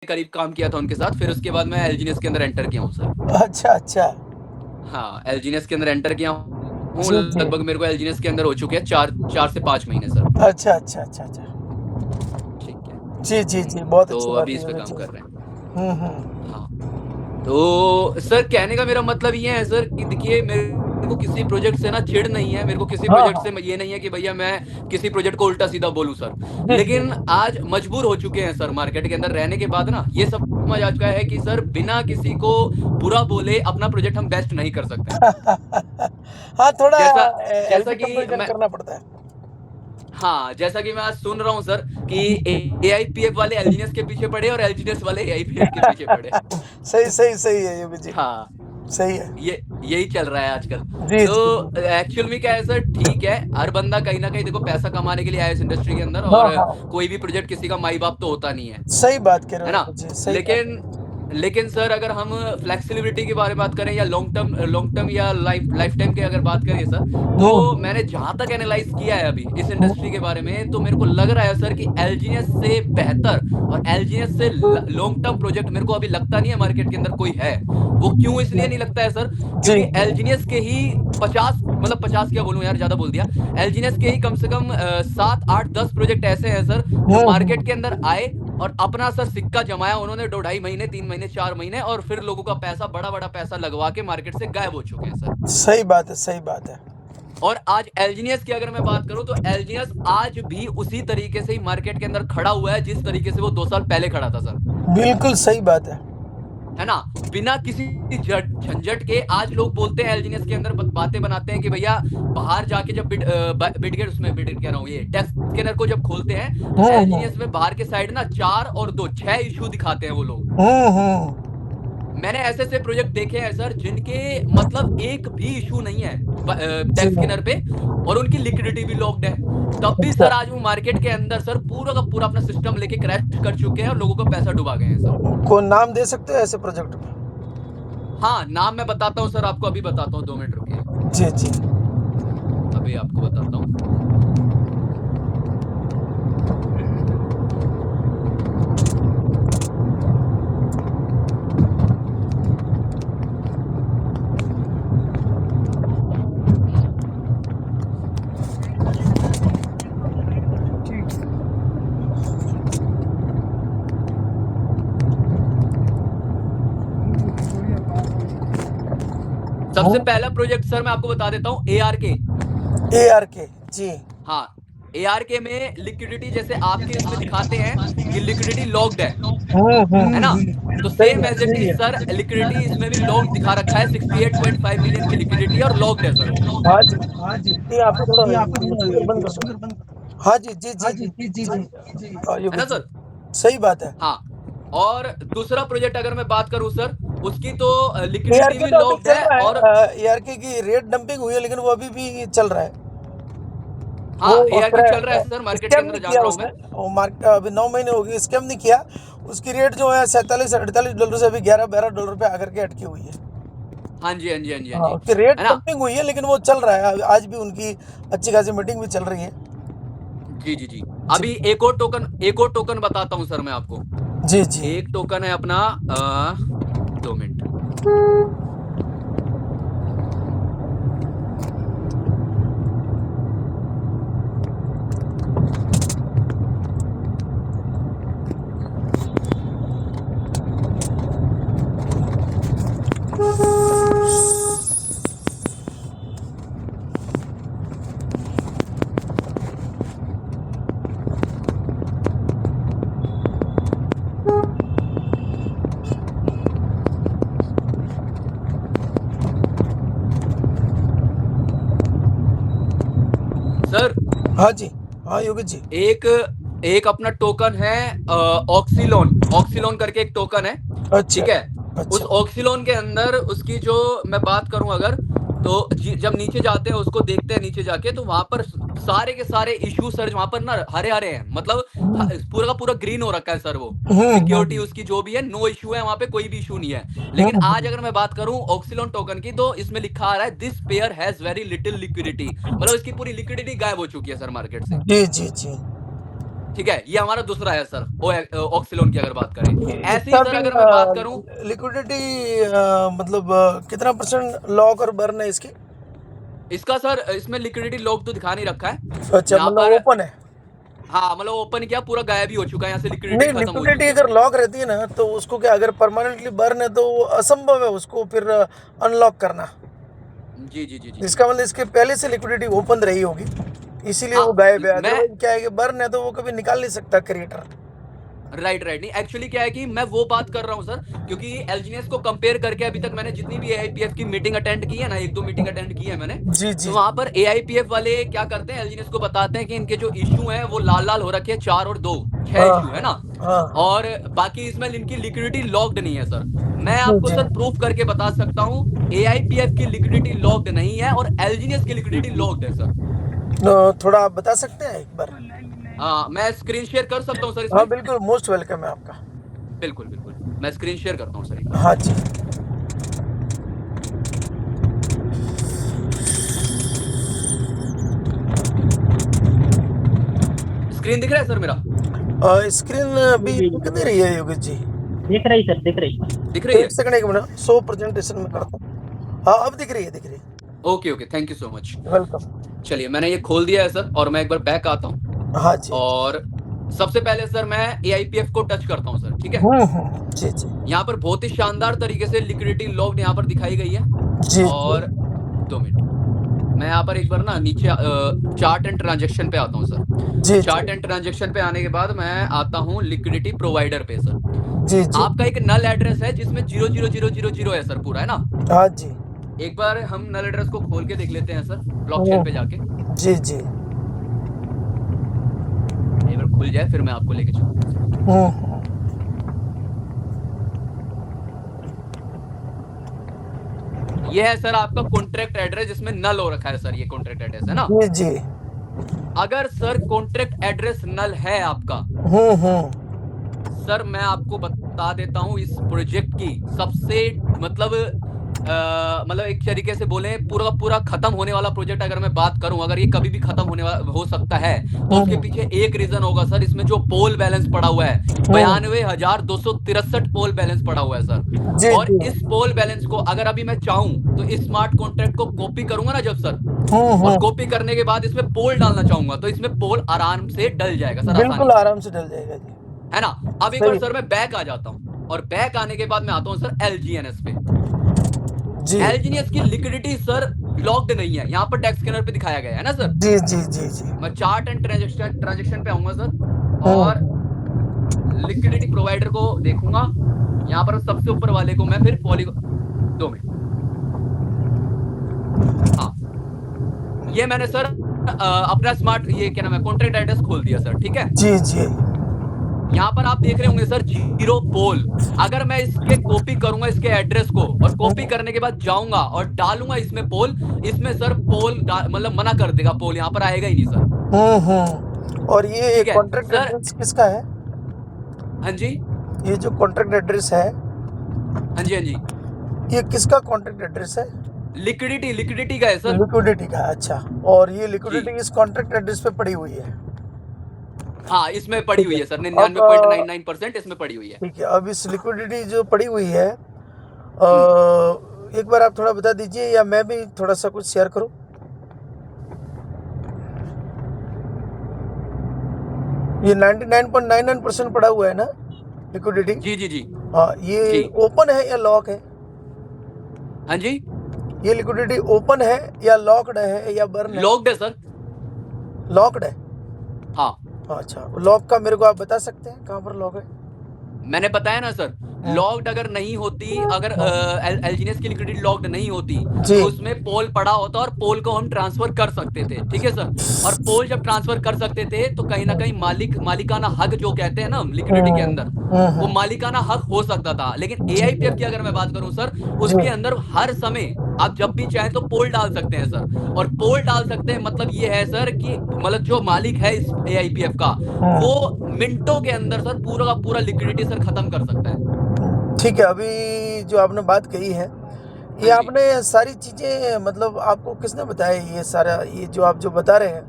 करीब काम किया था उनके साथ, फिर उसके बाद मैं एलजीनियस के अंदर एंटर किया हूँ सर। अच्छा, अच्छा। हाँ, एलजीनियस के अंदर एंटर किया हूँ, जी, जी। लगभग मेरे को एलजीनियस के अंदर हो चुके हैं 4 से 5 महीने सर। अच्छा, अच्छा, अच्छा, अच्छा। ठीक है। जी, जी, जी, बहुत तो अच्छी बात अभी है इस पे योगेश काम जी। कर रहे हैं। हुँ, हुँ। हाँ। तो सर कहने का मेरा मतलब ये है सर कि देखिए मेरे को किसी प्रोजेक्ट से ना चिढ़ नहीं है, मेरे को किसी हाँ, प्रोजेक्ट से हाँ। ये नहीं है कि भैया मैं किसी प्रोजेक्ट को उल्टा-सीधा बोलूँ सर। जी, जी। लेकिन आज मजबूर हो चुके हैं सर मार्केट के अंदर रहने के बाद ना, ये समझ आ चुका है कि सर बिना किसी को बुरा बोले अपना प्रोजेक्ट हम बेस्ट नहीं कर सकते हैं। हाँ, थोड़ा जैसा जैसा हेल्दी कि कंपैरिज़न मैं करना पड़ता है। हाँ, जैसा कि मैं आज सुन रहा हूँ सर कि एआईपीएफ वाले एलजीनियस के पीछे पड़े और एलजीनियस वाले एआईपीएफ के पीछे पड़े। सही, सही, सही है योगी जी। हाँ, सही है। यही चल रहा है आजकल। जी, जी, तो जी। एक्चुअल में क्या है सर, ठीक है, हर बंदा कहीं न कहीं देखो पैसा कमाने के लिए आया है इस इंडस्ट्री के अंदर हाँ, और हाँ। कोई भी प्रोजेक्ट किसी का माई-बाप तो होता नहीं सही बात कह रहे है हो ना? योगी जी, सही बात लेकिन है। लेकिन सर अगर हम फ्लेक्सिबिलिटी के बारे में बात करें या लॉन्ग टर्म या लाइफ टाइम की अगर बात करें सर, हुँ, तो हुँ। मैंने जहाँ तक एनालाइज़ किया है अभी इस हुँ। इंडस्ट्री के बारे में, तो मेरे को लग रहा है सर कि एलजीनियस से बेहतर और एलजीनियस से ल लॉन्ग टर्म प्रोजेक्ट मेरे को अभी लगता नहीं है मार्केट के अंदर कोई है। वो क्यों इसलिए नहीं लगता है सर, जी, क्योंकि एलजीनियस के ही 50 मतलब 50 क्या बोलूँ यार ज़्यादा बोल दिया। एलजीनियस के ही कम से कम 7, 8, 10 प्रोजेक्ट ऐसे हैं सर, जो हुँ, मार्केट के हुँ। अंदर आए और अपना सर सिक्का जमाया उन्होंने 2 ढाई महीने, 3 महीने, 4 महीने और फिर लोगों का पैसा बड़ा-बड़ा पैसा लगवा के मार्केट से गायब हो चुके हैं सर। सही बात है, सही बात है। और आज एलजीनियस की अगर मैं बात करूँ तो एलजीनियस आज भी उसी तरीके से ही मार्केट के अंदर खड़ा हुआ है जिस तरीके से वो 2 साल पहले खड़ा था सर। बिल्कुल सही बात है। है ना? बिना किसी झंझट के आज लोग बोलते हैं एलजीनियस के अंदर बातें बनाते हैं कि भैया बाहर जाके जब बिड कह रहा हूँ ये डेस्क स्कैनर को जब खोलते हैं तो हुँ, एलजीनियस में हुँ। बाहर के साइड ना 4 और 2 6 इश्यू दिखाते हैं वो लोग। हुँ, हुँ। मैंने ऐसे-ऐसे प्रोजेक्ट देखे हैं सर जिनके मतलब एक भी इश्यू नहीं है जी। डेस्क स्कैनर पे और उनकी लिक्विडिटी भी लॉक्ड है। तब भी अच्छा। सर आज वो मार्केट के अंदर सर पूरा का पूरा अपना सिस्टम लेके क्रैश कर चुके हैं और लोगों का पैसा डुबा गए हैं सर। को नाम दे सकते हो ऐसे प्रोजेक्ट में? हाँ, नाम मैं बताता हूँ सर आपको अभी बताता हूँ 2 मिनट रुकिए। जी, जी। अभी आपको बताता हूँ। सबसे हुँ। पहला प्रोजेक्ट सर मैं आपको बता देता हूँ एआरके। एआरके, जी। हाँ, एआरके में लिक्विडिटी जैसे आपके इसमें दिखाते हैं कि लिक्विडिटी लॉक्ड हुँ, है ना? हुँ। तो सही सेम है, एज़ इट सही इज़ है। सर लिक्विडिटी इसमें भी लॉक्ड दिखा रखा है 68.5 मिलियन की लिक्विडिटी और लॉक्ड है सर वो। हाँ जी। ये आपको थोड़ा स्पीकर बंद कर दो। हाँ जी, जी, जी, जी, जी। है योगेश ना जी, सर? सही बात है। हाँ, और दूसरा प्रोजेक्ट अगर मैं बात करूँ सर, उसकी तो लिक्विडिटी एआरके भी तो अभी लॉक्ड चल है रहा और है एआरके की रेट डंपिंग हुई है लेकिन वो अभी भी चल रहा है। हाँ, वो एआरके चल रहा है सर मार्केट के स्कैम अंदर नहीं जान किया रहा हूँ उसने। मैं। वो अभी 9 महीने हो गए स्कैम नहीं किया। उसकी रेट जो है $47-48 से अभी $11-12 पे आकर के अटकी हुई है। हाँ जी, हाँ जी, हाँ जी, हाँ हाँ, जी। उसकी रेट है ना? डंपिंग हुई है लेकिन वो चल रहा है। आज भी उनकी अच्छी खासी मीटिंग भी चल रही है। जी, जी, जी। जी, अभी एक और टोकन बताता हूँ सर मैं आपको। जी, जी। एक टोकन है अपना 2 मिनट। सर हाँ जी। हाँ, योगित जी। एक एक अपना टोकन है ऑक्सीलोन करके एक टोकन है, अच्छा, ठीक है? उस अच्छा। ऑक्सीलोन के अंदर उसकी जो मैं बात करूँ अगर, तो जब नीचे जाते हैं उसको देखते हैं नीचे जाके तो वहाँ पर सारे के सारे इश्यू सर वहाँ पर ना हरे-हरे हैं। मतलब ह हुँ, पूरा का पूरा ग्रीन हो रखा है सर वो। हुँ, सिक्योरिटी हुँ, उसकी जो भी है, नो इश्यू है वहाँ पे कोई भी इश्यू नहीं है। हुँ, लेकिन आज हुँ। अगर मैं बात करूँ ऑक्सीलोन टोकन की तो इसमें लिखा आ रहा है this pair has very little liquidity मतलब इसकी पूरी लिक्विडिटी गायब हो चुकी है सर मार्केट से। जी, जी, जी। ठीक है, ये हमारा दूसरा है सर ऑक्सिलोन की अगर बात करें। ऐसे ही इसका सर भी अगर मैं बात करूं, लिक्विडिटी मतलब कितना परसेंट लॉक और बर्न है इसकी? इसका सर इसमें लिक्विडिटी लॉक तो दिखा नहीं रखा है अच्छा, यहाँ मतलब पर। ओपन है। हाँ मतलब ओपन किया पूरा गायब ही हो चुका है, यहाँ से लिक्विडिटी नहीं, खत्म हो लिक्विडिटी चुकी है अगर सर। लॉक रहती है ना, तो उसको क्या, अगर परमानेंटली बर्न है तो वो असंभव है उसको फिर अनलॉक करना। जी जी जी जी जी। इसका मतलब इसके पहले से लिक्विडिटी ओपन रही होगी, इसीलिए वो हाँ गायब है। मैं अदरवाइज क्या है कि बर्न है तो वो कभी निकाल नहीं सकता क्रिएटर। राइट राइट, नहीं एक्चुअली क्या है कि मैं वो बात कर रहा हूँ सर, क्योंकि एलजीएस को कंपेयर करके अभी तक मैंने जितनी भी एआईपीएफ की मीटिंग अटेंड की है ना, एक दो मीटिंग अटेंड की है मैंने, जी तो जी वहां पर एआईपीएफ वाले क्या करते हैं, एलजीएस को बताते हैं कि इनके जो इशू हैं वो लाल लाल हो रखे हैं, 4 और 2 6 हाँ इशू है ना। हाँ हाँ। और बाकी इसमें इनकी लिक्विडिटी लॉक्ड नहीं है सर। मैं जी आपको जी। सर प्रूफ करके बता सकता हूँ, एआईपीएफ की लिक्विडिटी लॉक्ड नहीं है और एलजीएस की लिक्विडिटी लॉक्ड है सर। थोड़ा आप बता सकते हैं एक बार? हाँ मैं स्क्रीन शेयर कर सकता हूँ सर हाँ इसमें। बिल्कुल, मोस्ट वेलकम है आपका। बिल्कुल बिल्कुल, मैं स्क्रीन शेयर करता हूँ सर एक बार। हाँ जी। स्क्रीन दिख रहा है सर मेरा? स्क्रीन अभी दिख नहीं रही है योगेश जी। दिख रही सर, दिख रही। दिख रही है? एक सेकंड, एक मिनट, 100 प्रेजेंटेशन में करता हूँ। हाँ अब दिख रही है, दिख रही है। Okay okay, thank you so much. Welcome. चलिए मैंने ये खोल दिया है सर, और मैं एक बार बैक आता हूँ। हाँ जी। और सबसे पहले सर मैं एआईपीएफ को टच करता हूँ सर, ठीक है। जी जी यहाँ पर बहुत ही शानदार तरीके से लिक्विडिटी लॉक्ड यहाँ पर दिखाई गई है। जी और 2 मिनट, मैं यहाँ पर एक बार ना नीचे चार्ट एंड ट्रांजेक्शन पे आता हूँ सर। जी चार्ट एंड ट्रांजेक्शन पे आने के बाद मैं आता हूँ लिक्विडिटी प्रोवाइडर पे सर। जी जी। आपका एक नल एड्रेस है जिसमें 00000 है सर, पूरा है ना। हाँ जी। एक बार हम नल एड्रेस को खोल के देख लेते हैं सर, ब्लॉकचेन पे जाके। जी जी। एक बार खुल जाए फिर मैं आपको लेके चलूँ। ये है सर आपका कॉन्ट्रैक्ट एड्रेस जिसमें नल हो रखा है सर, ये कॉन्ट्रैक्ट एड्रेस है ना। जी जी। अगर सर कॉन्ट्रैक्ट एड्रेस नल है आपका, सर मैं आपको बता देता हूं इस प्रोजेक्ट की सबसे मतलब एक तरीके से बोले पूरा पूरा खत्म होने वाला प्रोजेक्ट अगर मैं बात करूं, अगर ये कभी भी खत्म होने वाला हो सकता है, तो उसके पीछे एक रीजन होगा सर, इसमें जो पोल बैलेंस पड़ा हुआ है 92,263 पोल बैलेंस पड़ा हुआ है सर। जी और जी। इस पोल बैलेंस को अगर अभी मैं चाहूं तो इस स्मार्ट कॉन्ट्रैक्ट को कॉपी करूंगा ना जब सर, और कॉपी करने के बाद इसमें पोल डालना चाहूंगा तो इसमें पोल आराम से डल जाएगा सर, आसानी बिल्कुल से, आराम से डल जाएगा जी। है ना। अब एक बार सर मैं बैक आ जाता हूं, और बैक आने के बाद मैं आता हूं सर एलजीएनएस पे। जी एलजीएनएस की लिक्विडिटी सर लॉक्ड नहीं है, यहाँ पर टैक्स स्कैनर पे दिखाया गया है ना सर। जी जी जी जी। मैं चार्ट एंड ट्रांजेक्शन पे आऊंगा सर, और लिक्विडिटी प्रोवाइडर को देखूंगा। यहाँ पर सबसे ऊपर वाले को मैं फिर पॉलीगॉन 2 मिनट, हाँ ये मैंने सर अपना स्मार्ट ये क्या नाम है कॉन्ट्रैक्ट एड्रेस खोल दिया सर, ठीक है। जी जी। यहाँ पर आप देख रहे होंगे सर 0 पोल। अगर मैं इसके कॉपी करूंगा इसके एड्रेस को, और कॉपी करने के बाद जाऊंगा और डालूंगा इसमें पोल, इसमें सर पोल मतलब मना कर देगा, पोल यहाँ पर आएगा ही नहीं सर। और ये ठीक है, कॉन्ट्रैक्ट सर एड्रेस किसका है? हाँ जी, ये जो कॉन्ट्रैक्ट एड्रेस है, हाँ जी, हाँ जी, ये किसका कॉन्ट्रैक्ट एड्रेस है? लिक्विडिटी का है सर। लिक्विडिटी का, अच्छा। और ये जी। लिक्विडिटी इस कॉन्ट्रैक्ट एड्रेस पे पड़ी हुई है? हाँ इसमें पड़ी हुई है सर, अब 99.99% इसमें पड़ी हुई है। ठीक है, अब इस लिक्विडिटी जो पड़ी हुई है, एक बार आप थोड़ा बता दीजिए, या मैं भी थोड़ा सा कुछ शेयर करूं? ये 99.99% पड़ा हुआ है ना लिक्विडिटी? जी जी जी हाँ, ये जी। ओपन है या लॉक है? हाँ जी, ये लिक्विडिटी ओपन है या लॉक्ड है या बर्न है? लॉक्ड है सर। लॉक्ड है। हाँ अच्छा, लॉक का मेरे को आप बता सकते हैं कहाँ पर लॉक है? मैंने बताया ना सर, लॉक्ड अगर नहीं होती, अगर एलजीएनएस की लिक्विडिटी लॉक्ड नहीं होती जी। तो उसमें पोल पड़ा होता और पोल को हम ट्रांसफर कर सकते थे, ठीक है सर। और पोल जब ट्रांसफर कर सकते थे तो कहीं ना कहीं मालिकाना हक जो कहते हैं ना लिक्विडिटी के अंदर, वो मालिकाना हक हो सकता था। लेकिन एआईपीएफ की अगर मैं बात करूं सर, उसके अंदर हर समय आप जब भी चाहें तो पोल डाल सकते हैं सर। और पोल डाल सकते हैं मतलब ये है सर कि मतलब जो मालिक है इस एआईपीएफ का, वो मिनटों के अंदर सर पूरा का पूरा लिक्विडिटी सर खत्म कर सकता है। ठीक है, अभी जो आपने बात कही है, ये हाँ जी। आपने सारी चीजें मतलब आपको किसने बताया ये सारा, ये जो आप जो बता रहे हैं,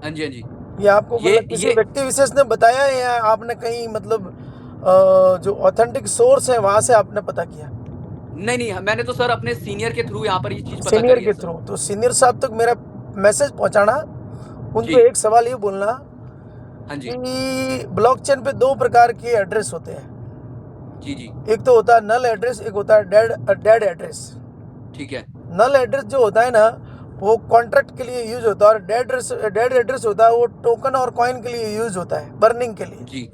हाँ जी, हाँ जी, ये आपको मतलब किसी ये व्यक्ति विशेष ने बताया है या आपने कहीं मतलब जो ऑथेंटिक सोर्स है वहां से आपने पता किया? नहीं नहीं, मैंने तो सर अपने सीनियर के थ्रू यहाँ पर ये चीज पता सीनियर करी के है सर। थ्रू? तो सीनियर साहब तक मेरा मैसेज पहुंचाना, जी। उनको एक सवाल ये बोलना हाँ जी। कि ब्लॉकचेन पे दो प्रकार के एड्रेस होते हैं। जी जी। एक तो होता है नल एड्रेस, एक होता है डेड एड्रेस। ठीक है। नल एड्रेस जो होता है ना, वो कॉन्ट्रैक्ट के लिए यूज होता है, और डेड एड्रेस होता है वो टोकन और कॉइन के लिए यूज होता है, बर्निंग के लिए। जी।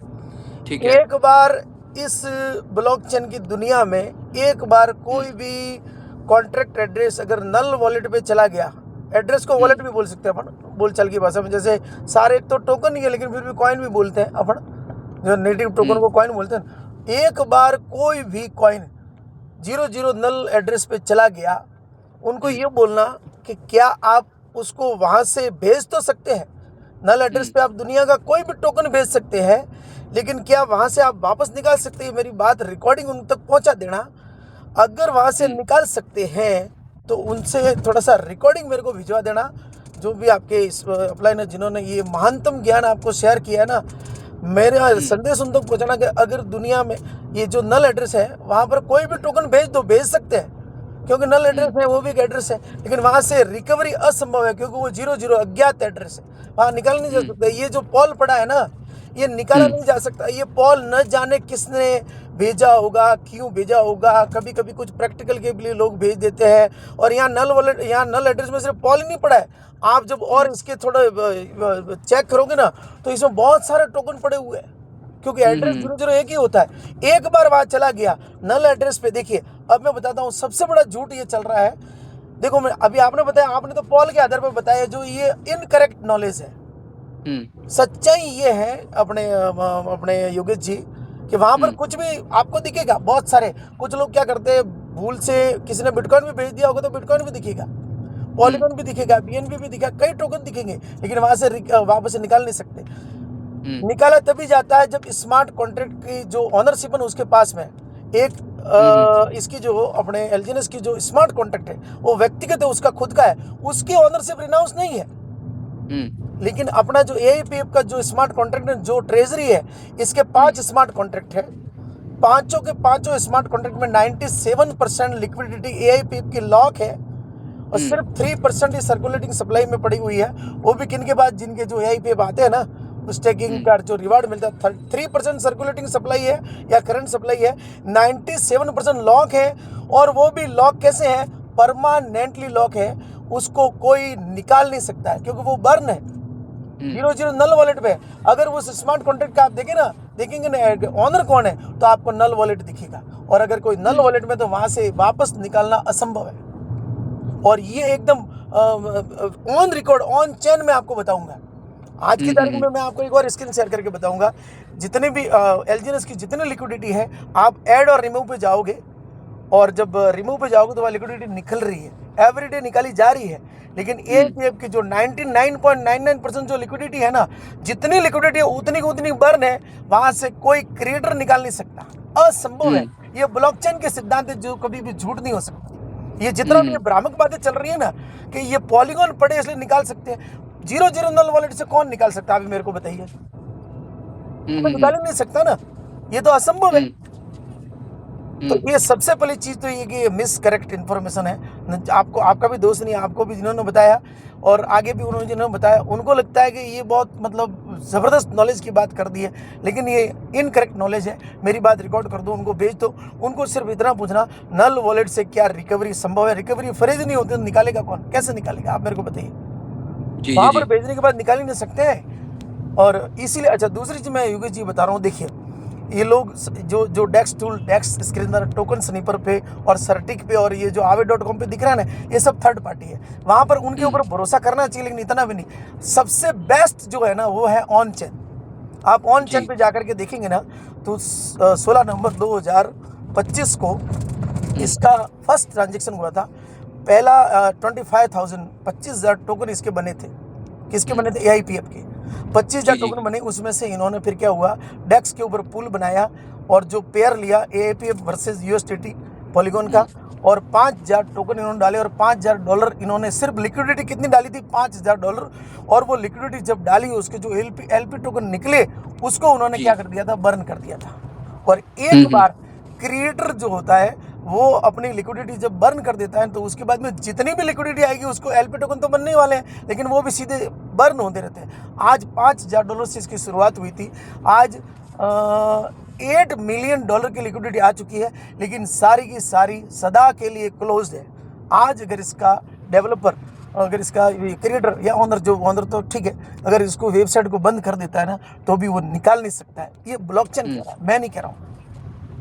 ठीक है। एक बार इस ब्लॉकचेन की दुनिया में एक बार कोई भी कॉन्ट्रैक्ट एड्रेस अगर नल वॉलेट पे चला गया, एड्रेस को वॉलेट भी बोल सकते हैं अपन बोलचाल की भाषा में, जैसे सारे तो टोकन ही है लेकिन फिर भी कॉइन भी बोलते हैं अपन, जो नेटिव टोकन को कॉइन बोलते हैं। एक बार कोई भी कॉइन 00 नल एड्रेस पे चला गया, उनको ये बोलना कि क्या आप उसको वहां से भेज तो सकते हैं, नल एड्रेस पे आप दुनिया का कोई भी टोकन भेज सकते हैं, लेकिन क्या वहां से आप वापस निकाल सकते हैं? मेरी बात रिकॉर्डिंग उन तक पहुंचा देना। अगर वहां से निकाल सकते हैं तो उनसे थोड़ा सा रिकॉर्डिंग मेरे को भिजवा देना, जो भी आपके इस अपलाइन जिन्होंने ये महानतम ज्ञान आपको शेयर किया है ना, मेरा संदेश उन तक पहुंचाना कि अगर दुनिया में ये जो नल एड्रेस है वहां पर कोई भी टोकन भेज दो, भेज सकते हैं, क्योंकि नल एड्रेस है वो भी एक एड्रेस है, लेकिन वहां से रिकवरी असंभव है क्योंकि वो 00 अज्ञात एड्रेस है, वहां निकाल नहीं जा सकता। ये जो पॉल पड़ा है ना, ये निकाला नहीं जा सकता। ये पॉल न जाने किसने भेजा होगा, क्यों भेजा होगा, कभी कभी कुछ प्रैक्टिकल के लिए लोग भेज देते हैं, और यहाँ नल एड्रेस में सिर्फ पॉल ही नहीं पड़ा है। आप जब और इसके थोड़ा चेक करोगे ना, तो इसमें बहुत सारे टोकन पड़े हुए हैं, क्योंकि एड्रेस 00 एक ही होता है। एक बार वहां चला गया नल एड्रेस पे, देखिए अब मैं बताता हूँ सबसे बड़ा झूठ ये चल रहा है। देखो मैं अभी आपने बताया, आपने तो पॉल के आधार पर बताया, जो ये इनकरेक्ट नॉलेज है। सच्चाई ये है अपने योगेश जी कि वहां पर कुछ भी आपको दिखेगा, बहुत सारे कुछ लोग क्या करते हैं, भूल से किसी ने बिटकॉइन भी भेज दिया होगा तो बिटकॉइन भी दिखेगा, पॉलीगॉन भी दिखेगा, बीएनबी भी दिखेगा, कई टोकन दिखेंगे, लेकिन वहां से वापस से निकाल नहीं सकते। निकाला तभी जाता है जब स्मार्ट कॉन्ट्रैक्ट की जो ऑनरशिप है उसके पास में एक इसकी जो अपने एलजीएनएस की जो स्मार्ट कॉन्ट्रैक्ट है वो व्यक्तिगत है, उसका खुद का है, उसकी ऑनरशिप रिनाउंस नहीं है। लेकिन अपना जो एआईपीएफ का जो स्मार्ट कॉन्ट्रैक्ट है, जो ट्रेजरी है, इसके 5 स्मार्ट कॉन्ट्रैक्ट है, पांचों के पांचों स्मार्ट कॉन्ट्रैक्ट में 97% लिक्विडिटी एआईपीएफ की लॉक है, और सिर्फ 3% ही सर्कुलेटिंग सप्लाई में पड़ी हुई है, वो भी किन के बाद, जिनके जो एआईपीएफ आते हैं ना, स्टेकिंग का जो रिवार्ड मिलता है, 3% सर्कुलेटिंग सप्लाई है या करंट सप्लाई है, 97% लॉक है, और वो भी लॉक कैसे है, परमानेंटली लॉक है, उसको कोई निकाल नहीं सकता है क्योंकि वो बर्न है 00 नल वॉलेट पे। अगर उस स्मार्ट कॉन्ट्रैक्ट का आप देखेंगे ना ऑनर कौन है, तो आपको नल वॉलेट दिखेगा, और अगर कोई नल वॉलेट में तो वहां से वापस निकालना असंभव है। और ये एकदम ऑन रिकॉर्ड ऑन चेन में आपको बताऊंगा। आज की तारीख में मैं आपको एक और स्क्रीन शेयर करके बताऊंगा, जितने भी एलजीएनएस की जितनी लिक्विडिटी है, आप ऐड और रिमूव पे जाओगे, और जब रिमूव पे जाओगे तो वह लिक्विडिटी निकल रही है, एवरीडे निकाली जा रही है, लेकिन एआईपीएफ की जो 99.99% जो लिक्विडिटी है ना, जितनी लिक्विडिटी है उतनी की उतनी बर्न है, वहां से कोई क्रिएटर निकाल नहीं सकता, असंभव है। ये ब्लॉकचेन के सिद्धांत है जो कभी भी झूठ नहीं हो सकती। ये जितना भी भ्रामक बातें चल रही है ना कि ये पॉलीगॉन पड़े इसलिए निकाल सकते हैं, 00 नल वॉलेट से कौन निकाल सकता है? अभी मेरे को बताइए, निकाल ही नहीं सकता ना, ये तो असंभव है। तो ये सबसे पहली चीज तो ये कि ये मिस करेक्ट इन्फॉर्मेशन है। आपको, आपका भी दोस्त नहीं, आपको भी जिन्होंने बताया और आगे भी उन्होंने जिन्होंने बताया, उनको लगता है कि ये बहुत मतलब ज़बरदस्त नॉलेज की बात कर दी है, लेकिन ये इनकरेक्ट नॉलेज है। मेरी बात रिकॉर्ड कर दो, उनको भेज दो, उनको सिर्फ इतना पूछना, नल वॉलेट से क्या रिकवरी संभव है? रिकवरी फ्रेज नहीं होती तो निकालेगा कौन, कैसे निकालेगा? आप मेरे को बताइए। वहाँ पर भेजने के बाद निकाल ही नहीं सकते हैं। और इसीलिए अच्छा, दूसरी चीज़ मैं योगेश जी बता रहा हूँ, देखिए ये लोग जो डेक्स टूल, डेक्स स्क्रीनर, टोकन स्नीपर पे और सर्टिक पे और ये जो aave.com पे दिख रहा है ना, ये सब थर्ड पार्टी है। वहाँ पर उनके ऊपर भरोसा करना चाहिए, लेकिन इतना भी नहीं। सबसे बेस्ट जो है ना वो है ऑन चेन। आप ऑन चेन पे जाकर के देखेंगे ना तो 16 नवंबर 2025 को इसका फर्स्ट ट्रांजेक्शन हुआ था। पहला 25,000 टोकन इसके बने थे। किसके बने थे? एआईपीएफ के 25,000 टोकन बने। उसमें से इन्होंने फिर क्या हुआ, डेक्स के ऊपर पूल बनाया और जो पेयर लिया एआईपीएफ वर्सेस यूएसडीटी पॉलीगॉन का, और 5,000 टोकन इन्होंने डाले और $5,000 इन्होंने सिर्फ लिक्विडिटी कितनी डाली थी, $5,000। और वो लिक्विडिटी जब डाली उसके जो एलपी टोकन निकले उसको उन्होंने जी। क्या कर दिया था, बर्न कर दिया था। और एक बार क्रिएटर जो होता है वो अपनी लिक्विडिटी जब बर्न कर देता है तो उसके बाद में जितनी भी लिक्विडिटी आएगी उसको एलपी टोकन तो बनने वाले हैं, लेकिन वो भी सीधे बर्न होते रहते हैं। आज $5,000 से इसकी शुरुआत हुई थी, आज $8 मिलियन की लिक्विडिटी आ चुकी है, लेकिन सारी की सारी सदा के लिए क्लोज्ड है। आज अगर इसका डेवलपर, अगर इसका क्रिएटर या ओनर, जो ओनर तो ठीक है, अगर इसको वेबसाइट को बंद कर देता है ना तो भी वो निकाल नहीं सकता है। ये ब्लॉकचेन कह रहा है, मैं नहीं कह रहा हूँ।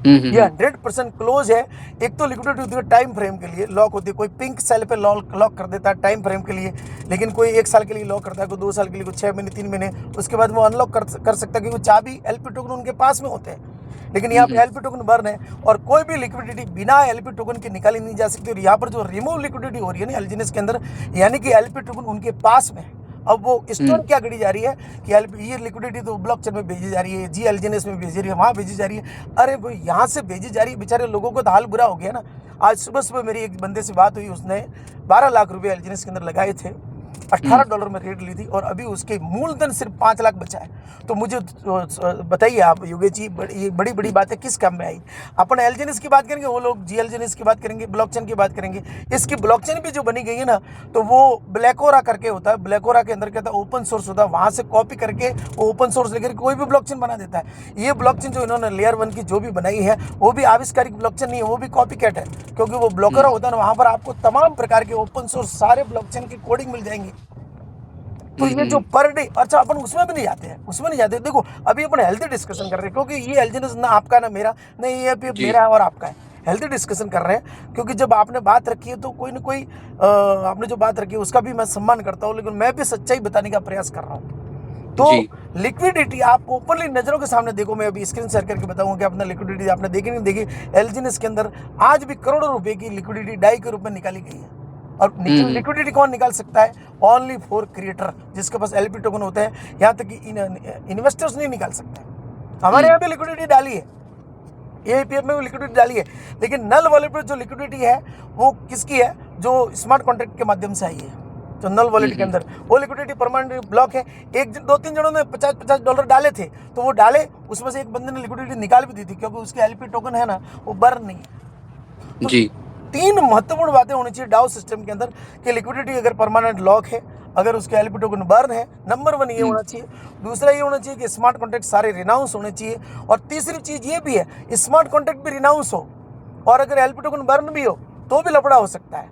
ये 100% क्लोज है। एक तो लिक्विडिटी होती है टाइम फ्रेम के लिए, लॉक होती है, कोई पिंक सेल पे लॉक कर देता है टाइम फ्रेम के लिए, लेकिन कोई 1 साल के लिए लॉक करता है, कोई 2 साल के लिए, कोई 6 महीने, 3 महीने, उसके बाद वो अनलॉक कर सकता है क्योंकि चाबी एलपी टोकन उनके पास में होते हैं। लेकिन यहाँ पे एलपी टोकन बर्न है और कोई भी लिक्विडिटी बिना एलपी टोकन के निकाली नहीं जा सकती। और यहाँ पर जो रिमूव लिक्विडिटी हो रही है ना एलजीएनएस के अंदर, यानी कि एलपी टोकन उनके पास में है। अब वो स्टोर क्या करी जा रही है कि ये लिक्विडिटी तो ब्लॉकचेन में भेजी जा रही है, जी एलजीएनएस में भेजी जा रही है, वहाँ भेजी जा रही है। अरे भाई यहाँ से भेजी जा रही है, बेचारे लोगों को तो हाल बुरा हो गया ना। आज सुबह मेरी एक बंदे से बात हुई, उसने 12 लाख रुपए एलजीएनएस के अंदर लगाए थे, $18 में रेट ली थी और अभी उसके मूलधन सिर्फ 5 लाख बचा है। तो मुझे बताइए आप योगेश जी, ये बड़ी बड़ी बातें किस काम में आई? अपन एलजीएनएस की बात करेंगे, वो लोग जी एलजीएनएस की बात करेंगे, ब्लॉकचेन की बात करेंगे। इसकी ब्लॉकचेन भी जो बनी गई है ना, तो वो ब्लैकोरा करके होता है। ब्लैकोरा के अंदर क्या होता है, ओपन सोर्स होता है, वहाँ से कॉपी करके ओपन सोर्स लेकर कोई भी ब्लॉकचेन बना देता है। ये ब्लॉकचेन जो इन्होंने लेयर 1 की जो भी बनाई है वो भी आविष्कारिक ब्लॉकचेन नहीं है, वो भी कॉपी कैट है, क्योंकि वो ब्लॉकरा होता है ना, वहाँ पर आपको तमाम प्रकार के ओपन सोर्स सारे ब्लॉकचेन की कोडिंग मिल जाएंगी। तो ये जो पर डे, अच्छा अपन उसमें भी नहीं जाते हैं, उसमें नहीं जाते। देखो अभी अपन हेल्थी डिस्कशन कर रहे हैं, क्योंकि ये एलजीएनएस ना आपका ना मेरा, नहीं ये मेरा है और आपका है, हेल्थी डिस्कशन कर रहे हैं। क्योंकि जब आपने बात रखी है तो कोई ना कोई आपने जो बात रखी है उसका भी मैं सम्मान करता हूँ, लेकिन मैं भी सच्चाई बताने का प्रयास कर रहा हूँ। तो लिक्विडिटी आप ओपनली नजरों के सामने देखो, मैं अभी स्क्रीन शेयर करके बताऊंगा कि अपना लिक्विडिटी आपने देखी नहीं देखी। एलजीएनएस के अंदर आज भी करोड़ों रुपए की लिक्विडिटी डाई के रूप में निकाली गई है। और लिक्विडिटी कौन निकाल सकता है? ओनली फॉर क्रिएटर, जिसके पास एलपी टोकन होते हैं। यहाँ तक कि इन्वेस्टर्स नहीं निकाल सकते। हमारे यहाँ भी लिक्विडिटी डाली है, एपीएफ में भी लिक्विडिटी डाली है, लेकिन नल वॉलेट पर जो लिक्विडिटी है वो किसकी है? जो स्मार्ट कॉन्ट्रैक्ट के माध्यम से आई है। तो नल वॉलेट के अंदर वो लिक्विडिटी परमानेंट ब्लॉक है। 2-3 जनों ने $50 डाले थे, तो वो डाले, उसमें से एक बंदे ने लिक्विडिटी निकाल भी दी थी, क्योंकि उसके एलपी टोकन है ना, वो बर्न नहीं है। तो जी। 3 महत्वपूर्ण बातें होनी चाहिए डाउ सिस्टम के अंदर कि लिक्विडिटी अगर परमानेंट लॉक है, अगर उसके एलपी टोकन बर्न है, नंबर 1 ये होना चाहिए। दूसरा ये होना चाहिए कि स्मार्ट कॉन्ट्रैक्ट सारे रिनाउंस होने चाहिए। और तीसरी चीज ये भी है, स्मार्ट कॉन्ट्रैक्ट भी रिनाउंस हो और अगर एलपी टोकन बर्न भी हो तो भी लफड़ा हो सकता है।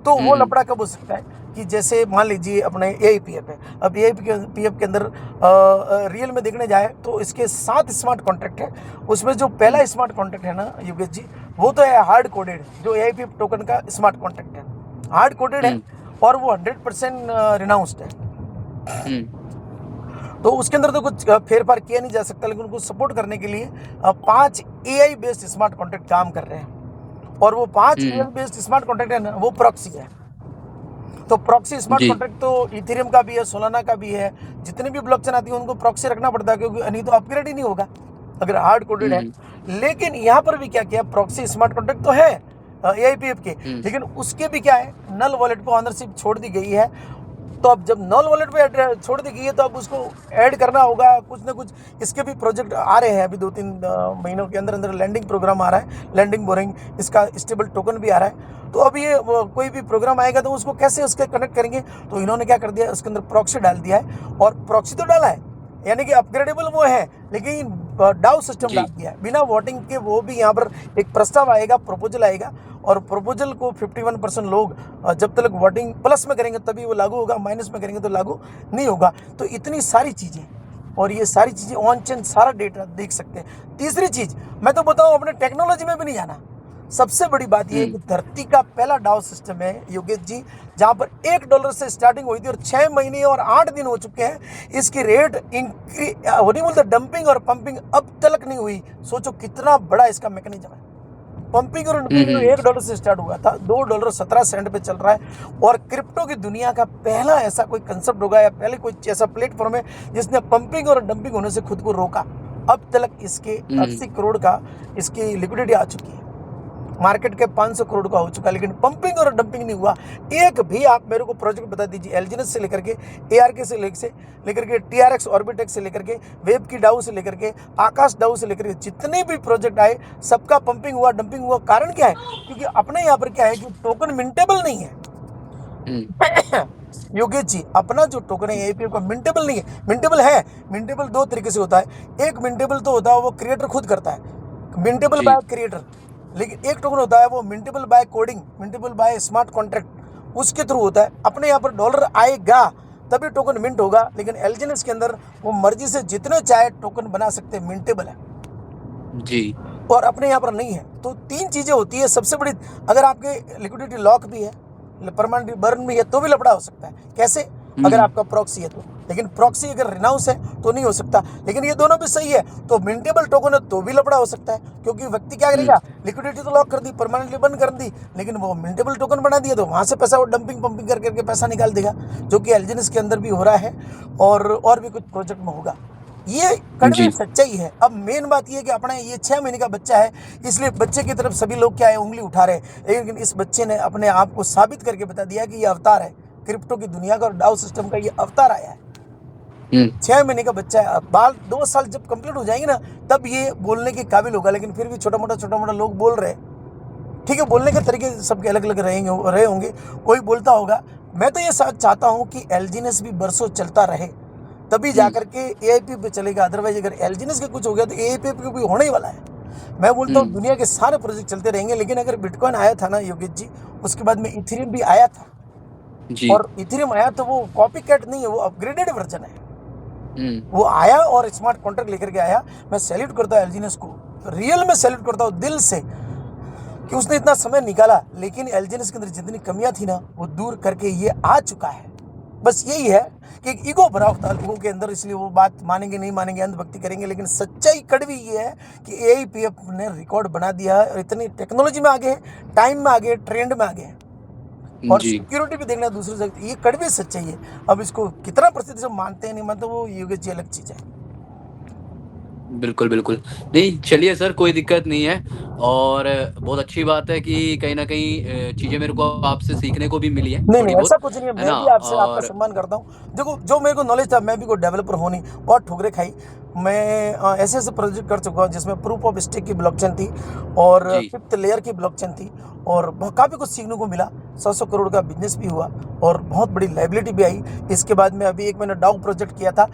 तो वो लफड़ा कब हो सकता है कि जैसे मान लीजिए अपने एआईपीएफ है, अब एआईपीएफ के अंदर रियल में देखने जाए तो इसके 7 स्मार्ट कॉन्ट्रैक्ट है। उसमें जो पहला स्मार्ट कॉन्ट्रैक्ट है ना योगेश जी, वो तो है हार्ड कोडेड, जो एआईपीएफ टोकन का स्मार्ट कॉन्ट्रैक्ट है, हार्ड कोडेड है और वो 100% रिनाउंस्ड है। तो उसके अंदर तो कुछ फेरफार किया नहीं जा सकता, लेकिन उनको सपोर्ट करने के लिए 5 एआई बेस्ड स्मार्ट कॉन्ट्रैक्ट काम कर रहे हैं। और वो 5 एआई बेस्ड स्मार्ट कॉन्ट्रैक्ट है ना, वो प्रॉक्सी है। तो प्रॉक्सी स्मार्ट कॉन्ट्रैक्ट तो इथेरियम का भी है, सोलाना का भी है, जितने भी ब्लॉकचेन आती है उनको प्रॉक्सी रखना पड़ता है, क्योंकि नहीं तो अपग्रेड ही नहीं होगा अगर हार्ड कोडेड है। लेकिन यहाँ पर भी क्या किया, प्रॉक्सी स्मार्ट कॉन्ट्रैक्ट तो है एआईपीएफ के, लेकिन उसके भी क्या है, नल वॉलेट पर ऑनरशिप छोड़ दी गई है। तो अब जब नल वॉलेट पे छोड़ दी गई है तो अब उसको ऐड करना होगा कुछ ना कुछ। इसके भी प्रोजेक्ट आ रहे हैं, अभी 2-3 महीनों के अंदर अंदर लैंडिंग प्रोग्राम आ रहा है, लैंडिंग बोरिंग, इसका स्टेबल टोकन भी आ रहा है। तो अब ये कोई भी प्रोग्राम आएगा तो उसको कैसे उसके कनेक्ट करेंगे, तो इन्होंने क्या कर दिया, उसके अंदर प्रॉक्सी डाल दिया है। और प्रॉक्सी तो डाला है, यानी कि अपग्रेडेबल वो है, लेकिन डाउ सिस्टम डाल दिया है बिना वोटिंग के। वो भी यहाँ पर एक प्रस्ताव आएगा, प्रपोजल आएगा, और प्रपोजल को 51% लोग जब तक वोटिंग प्लस में करेंगे तभी वो लागू होगा, माइनस में करेंगे तो लागू नहीं होगा। तो इतनी सारी चीज़ें, और ये सारी चीज़ें ऑन चेन सारा डेटा देख सकते हैं। तीसरी चीज़ मैं तो बताऊँ, अपने टेक्नोलॉजी में भी नहीं जाना। सबसे बड़ी बात यह है कि धरती का पहला डाउ सिस्टम है योगेश जी, जहां पर $1 से स्टार्टिंग हुई थी और 6 महीने और 8 दिन हो चुके हैं। इसकी रेट बोलते डंपिंग और पंपिंग अब तक नहीं हुई। सोचो कितना बड़ा इसका मैकेनिज्म है। पंपिंग और डंपिंग $1 से स्टार्ट हुआ था, $2.17 पे चल रहा है। और क्रिप्टो की दुनिया का पहला ऐसा कोई कंसेप्ट होगा या पहले कोई ऐसा प्लेटफॉर्म है जिसने पंपिंग और डंपिंग होने से खुद को रोका। अब तक इसके 80 करोड़ का इसकी लिक्विडिटी आ चुकी है। मार्केट के 500 करोड़ का हो चुका है, लेकिन पंपिंग और डंपिंग नहीं हुआ। एक भी आप मेरे को प्रोजेक्ट बता दीजिए, एलजीएनएस से लेकर के ARK से लेकर के TRX ऑर्बिटेक्स से लेकर के वेब की डाउ से लेकर के आकाश डाउ से लेकर के जितने भी प्रोजेक्ट आए सबका पंपिंग हुआ, डंपिंग हुआ। कारण क्या है? क्योंकि अपने यहाँ पर क्या है कि टोकन मिंटेबल नहीं है। योगेश जी, अपना जो टोकन है APF का मिंटेबल नहीं है। मिंटेबल है, मिंटेबल दो तरीके से होता है। एक मिंटेबल तो होता है वो क्रिएटर खुद करता है, मिंटेबल बाय क्रिएटर। लेकिन एक टोकन होता है वो mintable by coding, mintable by smart contract, उसके थ्रू होता है। अपने यहाँ पर डॉलर आएगा तभी टोकन मिंट होगा, लेकिन एलजीएनएस के अंदर वो मर्जी से जितने चाहे टोकन बना सकते हैं, मिंटेबल है जी। और अपने यहाँ पर नहीं है। तो तीन चीज़ें होती है सबसे बड़ी। अगर आपके लिक्विडिटी लॉक भी है, परमानेंट बर्न भी है, तो भी लफड़ा हो सकता है। कैसे? अगर आपका प्रॉक्सी है तो। लेकिन प्रॉक्सी अगर रिनाउंस है तो नहीं हो सकता। लेकिन ये दोनों भी सही है तो मिंटेबल टोकन है तो भी लफड़ा हो सकता है, क्योंकि व्यक्ति क्या करेगा, लिक्विडिटी तो लॉक कर दी, परमानेंटली बंद कर दी, लेकिन वो मिंटेबल टोकन बना दिया तो वहाँ से पैसा वो डंपिंग पंपिंग करके पैसा निकाल देगा, जो कि एलजीएनएस के अंदर भी हो रहा है और भी कुछ प्रोजेक्ट में होगा। ये कड़वी सच्चाई है। अब मेन बात ये है कि अपना ये 6 महीने का बच्चा है, इसलिए बच्चे की तरफ सभी लोग क्या है उंगली उठा रहे हैं। लेकिन इस बच्चे ने अपने आप को साबित करके बता दिया कि ये अवतार है, क्रिप्टो की दुनिया का और डाउ सिस्टम का ये अवतार आया है। 6 महीने का बच्चा है। बाल 2 साल जब कंप्लीट हो जाएंगे ना, तब ये बोलने के काबिल होगा। लेकिन फिर भी छोटा मोटा लोग बोल रहे हैं। ठीक है, बोलने के तरीके सबके अलग अलग रहे होंगे, कोई बोलता होगा। मैं तो ये चाहता हूँ कि एलजीएनएस भी बरसों चलता रहे, तभी जाकर के AIP पे चलेगा। अदरवाइज अगर एलजीएनएस के कुछ हो गया तो AIP पे भी होने ही वाला है। मैं बोलता हूँ दुनिया के सारे प्रोजेक्ट चलते रहेंगे। लेकिन अगर बिटकॉइन आया था ना योगेश जी, उसके बाद में इथेरियम भी आया था जी। और इथेरियम आया तो वो कॉपी कैट नहीं है, वो अपग्रेडेड वर्जन है। वो आया और स्मार्ट कॉन्ट्रैक्ट लेकर के आया। मैं सैल्यूट करता हूँ एलजीएनएस को, रियल में सैल्यूट करता हूँ दिल से, कि उसने इतना समय निकाला। लेकिन एलजीएनएस के अंदर जितनी कमियां थी ना, वो दूर करके ये आ चुका है। बस यही है कि एक ईगो भरा होता है लोगों के अंदर, इसलिए वो बात मानेंगे नहीं मानेंगे, अंधभक्ति करेंगे। लेकिन सच्चाई कड़वी ये है कि AIPF ने रिकॉर्ड बना दिया है और इतनी टेक्नोलॉजी में आगे, टाइम में आगे, ट्रेंड में आगे और सिक्योरिटी भी देखना दूसरी जगह। ये कड़वी सच्चाई है। अब इसको कितना प्रतिशत से मानते हैं नहीं मानते, वो योगेश जी अलग चीज है। बिल्कुल बिल्कुल नहीं, चलिए सर, कोई दिक्कत नहीं है। और बहुत अच्छी बात है कि कहीं ना कहीं चीजें मेरे को आपसे सीखने को भी मिली है, नहीं थोड़ी नहीं, ऐसा बहुत, कुछ नहीं है। है मैं ना। भी आपसे आपका सम्मान करता हूँ। देखो, जो मेरे को नॉलेज था, मैं भी कोई डेवलपर हूँ नहीं, बहुत ठोकरें खाई। मैं ऐसे ऐसे प्रोजेक्ट कर चुका हूँ जिसमें प्रूफ ऑफ स्टेक की ब्लॉकचेन थी और 5th लेयर की ब्लॉकचेन थी, और काफ़ी कुछ सीखने को मिला। 100 करोड़ का बिजनेस भी हुआ और बहुत बड़ी लाइबिलिटी भी आई। इसके बाद में अभी एक मैंने डाउ प्रोजेक्ट किया था,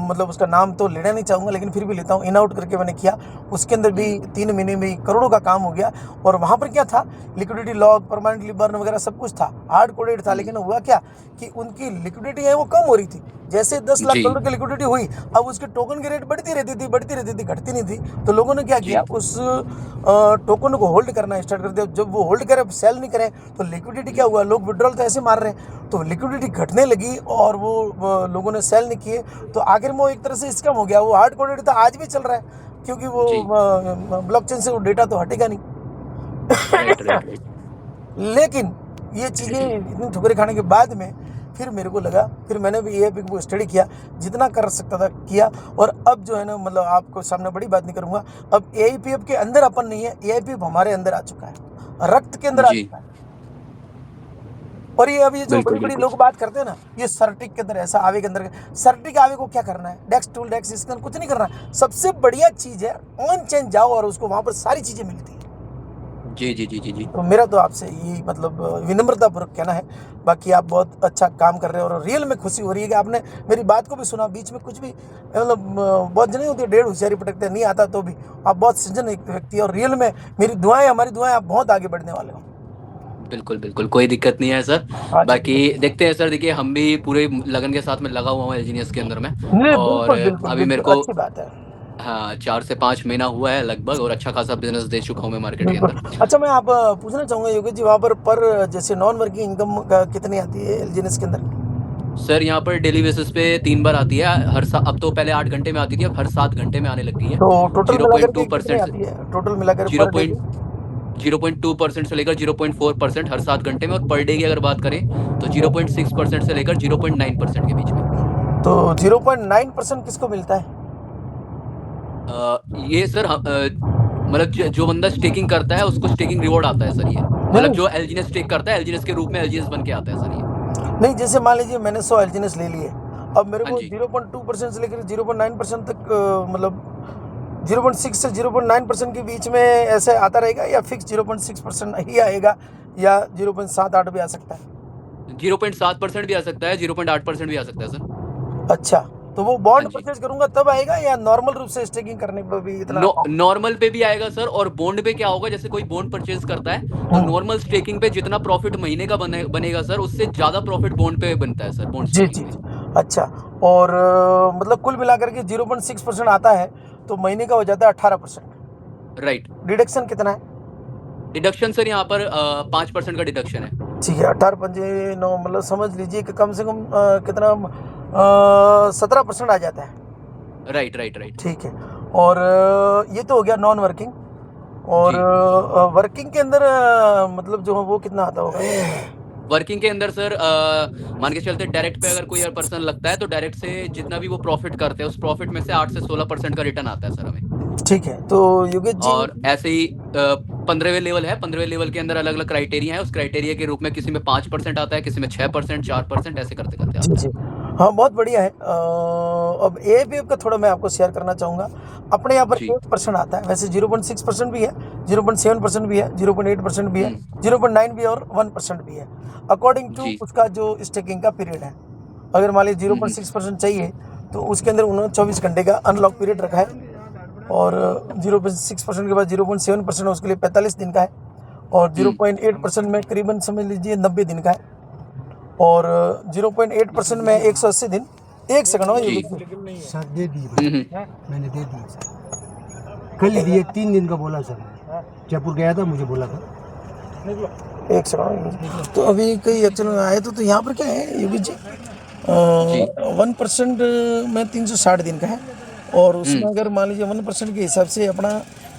मतलब उसका नाम तो लेना नहीं चाहूँगा, लेकिन फिर भी लेता हूँ। इन आउट करके मैंने किया, उसके अंदर भी 3 महीने में करोड़ों का काम हो गया। और वहाँ पर क्या था, लिक्विडिटी लॉक, परमानेंटली बर्न वगैरह सब कुछ था, हार्ड कोडेड था। लेकिन हुआ क्या कि उनकी लिक्विडिटी है वो कम हो रही थी। जैसे 10 लाख करोड़ की लिक्विडिटी हुई, अब उसके टोकन की रेट बढ़ती रहती थी, घटती नहीं थी। तो लोगों ने क्या किया, उस टोकन को होल्ड करना स्टार्ट कर दिया। जब वो होल्ड करे, सेल नहीं करें, तो लिक्विडिटी क्या हुआ, लोग विड्रॉल तो ऐसे मार रहे हैं, तो लिक्विडिटी घटने लगी और वो लोगों ने सेल नहीं किए। तो आखिर में वो एक तरह से स्कैम हो गया। वो हार्ड कोडेड था, आज भी चल रहा है, क्योंकि वो ब्लॉकचेन से वो डेटा तो हटेगा नहीं। लेकिन ये चीज़ें इतनी ठुकरे खाने के बाद में फिर मेरे को लगा, फिर मैंने भी AIP को स्टडी किया, जितना कर सकता था किया। और अब जो है ना, मतलब आपको सामने बड़ी बात नहीं करूँगा, अब AIPF के अंदर अपन नहीं है, AIPF हमारे अंदर आ चुका है, रक्त के अंदर आ चुका है। और ये अब ये जो बड़ी बड़ी लोग बात करते हैं ना, ये सर्टिक के अंदर ऐसा, आवे के अंदर, सर्टिक आवे को क्या करना है, डेक्स टूल डेक्स इसके अंदर कुछ नहीं करना है। सबसे बढ़िया चीज़ है ऑन चेन जाओ और उसको वहाँ पर सारी चीज़ें मिलती है। जी जी जी जी जी। तो मेरा तो आपसे यही मतलब विनम्रतापूर्वक कहना है। बाकी आप बहुत अच्छा काम कर रहे हो और रियल में खुशी हो रही है कि आपने मेरी बात को भी सुना, बीच में कुछ भी मतलब बहुत जने होती है, डेढ़ होशियारी पटकते नहीं आता, तो भी आप बहुत सज्जन एक व्यक्ति, और रियल में मेरी दुआएं, हमारी दुआएं, आप बहुत आगे बढ़ने वाले हो। बिल्कुल बिल्कुल, कोई दिक्कत नहीं है सर। बाकी देखते हैं सर, देखिए हम भी पूरे लगन के साथ में लगा हुआ हूँ एलजीएनएस के अंदर में। और अभी मेरे को अच्छी बात है। हाँ 4 से 5 महीना हुआ है लगभग, और अच्छा खासा बिजनेस दे चुका हूँ मैं मार्केट के अंदर। अच्छा, मैं आप पूछना चाहूँगा योगेश जी, वहाँ पर जैसे नॉन वर्किंग इनकम कितनी आती है एलजीएनएस के अंदर? सर यहाँ पर डेली बेसिस पे 3 बार आती है हर अब तो पहले 8 घंटे में आती थी, अब हर 7 घंटे में आने लग गई है। तो टोटल मिलाकर के 0.2% कितनी आती है? टोटल मिलाकर 0.2% से लेकर 0.4% हर 7 घंटे में, और पर डे की अगर बात करें तो 0.6% से लेकर 0.9% के बीच में। तो 0.9% किसको मिलता है? ये सर मतलब जो बंदा स्टेकिंग करता है उसको स्टेकिंग रिवॉर्ड आता है सर ये, मतलब नहीं जो एलजीएनएस स्टेक करता है एलजीएनएस के रूप में एलजीएनएस बन के आता है सर ये। नहीं, जैसे मान लीजिए मैंने 100 एलजीएनएस ले लिए, अब मेरे हाँ को जी 0.2% से लेकर 0.9% तक मतलब 0.6 से 0.9% के बीच में ऐसे आता रहेगा, या फिक्स 0.6% ही आएगा, या 0.78 भी आ सकता है? 0.7% भी आ सकता है, 0.8% भी आ सकता है सर। अच्छा, तो वो हाँ बॉन्ड जी, परचेज करूंगा तब आएगा, या नॉर्मल रूप से स्टेकिंग करने पर भी इतना? नॉर्मल पे भी आएगा सर, और बॉन्ड पे क्या होगा, जैसे कोई बॉन्ड परचेज करता है तो हम्म, नॉर्मल स्टेकिंग पे जितना प्रॉफिट महीने का बनेगा सर, उससे ज्यादा प्रॉफिट बॉन्ड पे बनता है सर, बॉन्ड जी स्टेकिंग जी पे। जी। अच्छा, और मतलब कुल मिलाकर के 0.6% आता है, तो महीने का हो जाता है 18%। राइट। डिडक्शन कितना है? डिडक्शन सर यहाँ पर 5% का डिडक्शन है। ठीक है, 18 पंजे 9, मतलब समझ लीजिए कि कम से कम कितना 17% आ जाता है। Right right right. ठीक है, और ये तो हो गया नॉन वर्किंग, और जी, वर्किंग के अंदर मतलब जो है वो कितना आता होगा? वर्किंग के अंदर सर मान के चलते डायरेक्ट पे अगर कोई पर्सन लगता है तो डायरेक्ट से जितना भी वो प्रॉफिट करते हैं उस प्रॉफिट में से 8 से 16% का रिटर्न आता है सर हमें। ठीक है, तो योगेश जी। और ऐसे ही 15वें लेवल है, 15वें लेवल के अंदर अलग अलग क्राइटेरिया है, उस क्राइटेरिया के रूप में किसी में 5% आता है, किसी में 6%, 4%, ऐसे करते करते जी आता जी। है। हाँ, बहुत बढ़िया है। अब एपीएफ का थोड़ा मैं आपको शेयर करना चाहूँगा। अपने यहाँ पर जी। 8% आता है, वैसे 0.6% भी है, 0.7% भी है, 0.8% भी है, हम्म। 0.9 भी है, और 1% भी है, अकॉर्डिंग टू जी। उसका जो स्टेकिंग का पीरियड है। अगर मान लीजिए हम्म। 0.6% चाहिए, तो उसके अंदर उन्होंने 24 घंटे का अनलॉक पीरियड रखा है, और 0.6% के बाद 0.7% उसके लिए 45 दिन का है, और 0.8% में करीबन समझ लीजिए 90 दिन का है, और 0.8% में 180 दिन। एक सेकंड हो जी। योगेश जी। सर दे दिए भाई, हम्म। मैंने दे दिए सर, कल ही दिए, 3 दिन का बोला सर, जयपुर गया था, मुझे बोला था। एक सेकंड, तो अभी कई एक्चुअल में आए तो यहाँ पर क्या है योगेश जी, जी। 1% में 360 दिन का है, और उसमें हम्म। अगर मान लीजिए 1% के हिसाब से अपना